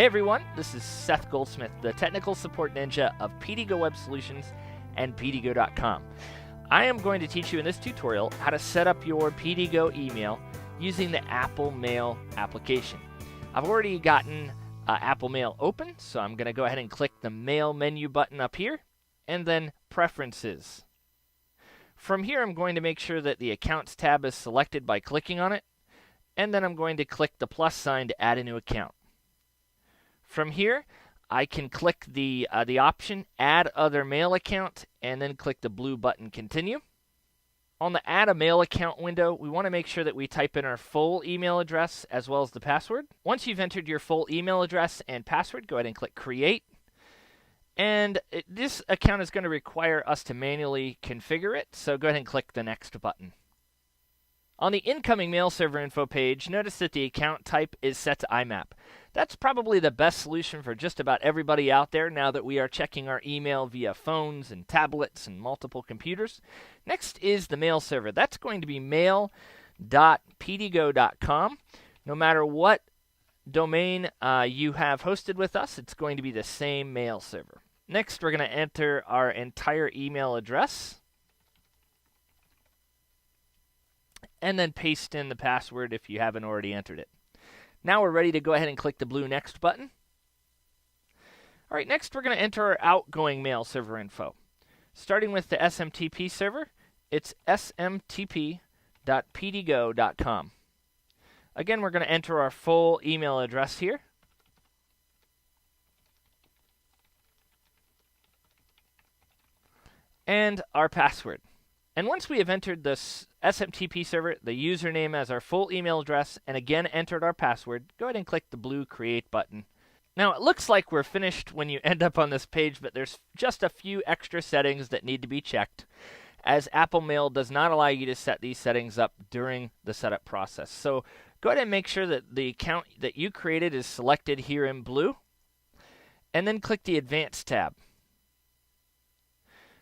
Hey everyone, this is Seth Goldsmith, the technical support ninja of PDGO Web Solutions and PDGO.com. I am going to teach you in this tutorial how to set up your PDGO email using the Apple Mail application. I've already gotten Apple Mail open, so I'm going to go ahead and click the Mail menu button up here, and then Preferences. From here, I'm going to make sure that the Accounts tab is selected by clicking on it, and then I'm going to click the plus sign to add a new account. From here, I can click the option Add Other Mail Account, and then click the blue button Continue. On the Add a Mail Account window, we want to make sure that we type in our full email address as well as the password. Once you've entered your full email address and password, go ahead and click Create. And this account is going to require us to manually configure it, so go ahead and click the Next button. On the incoming mail server info page, notice that the account type is set to IMAP. That's probably the best solution for just about everybody out there now that we are checking our email via phones and tablets and multiple computers. Next is the mail server. That's going to be mail.pdgo.com. No matter what domain you have hosted with us, it's going to be the same mail server. Next, we're going to enter our entire email address, and then paste in the password if you haven't already entered it. Now we're ready to go ahead and click the blue Next button. All right, next we're going to enter our outgoing mail server info. Starting with the SMTP server, it's smtp.pdgo.com. Again, we're going to enter our full email address here. And our password. And once we have entered this SMTP server, the username as our full email address, and again entered our password, go ahead and click the blue Create button. Now, it looks like we're finished when you end up on this page, but there's just a few extra settings that need to be checked, as Apple Mail does not allow you to set these settings up during the setup process. So go ahead and make sure that the account that you created is selected here in blue, and then click the Advanced tab.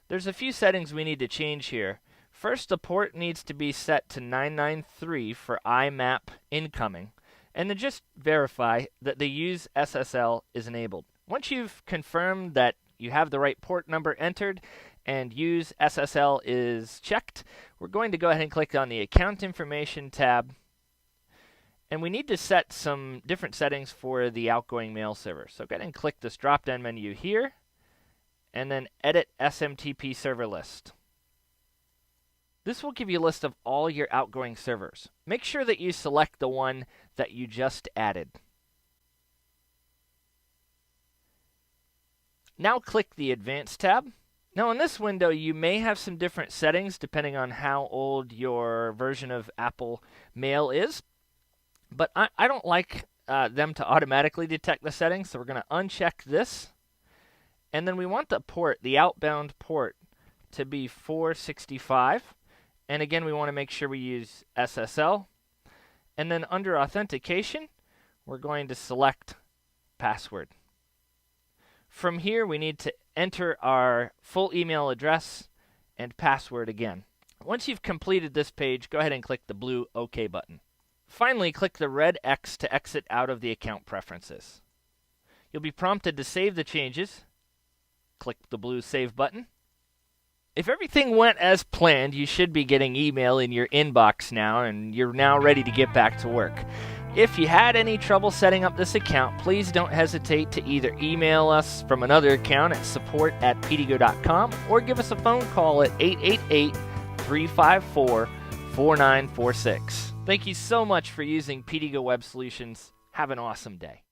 There's a few settings we need to change here. First, the port needs to be set to 993 for IMAP incoming, and then just verify that the Use SSL is enabled. Once you've confirmed that you have the right port number entered and Use SSL is checked, we're going to go ahead and click on the Account Information tab, and we need to set some different settings for the outgoing mail server. So go ahead and click this drop-down menu here, and then Edit SMTP Server List. This will give you a list of all your outgoing servers. Make sure that you select the one that you just added. Now click the Advanced tab. Now in this window, you may have some different settings depending on how old your version of Apple Mail is. But I don't like them to automatically detect the settings, so we're going to uncheck this. And then we want the port, the outbound port, to be 465. And again, we want to make sure we use SSL. And then under authentication, we're going to select password. From here, we need to enter our full email address and password again. Once you've completed this page, go ahead and click the blue OK button. Finally, click the red X to exit out of the account preferences. You'll be prompted to save the changes. Click the blue Save button. If everything went as planned, you should be getting email in your inbox now, and you're now ready to get back to work. If you had any trouble setting up this account, please don't hesitate to either email us from another account at support@pdgo.com or give us a phone call at 888-354-4946. Thank you so much for using PDGO Web Solutions. Have an awesome day.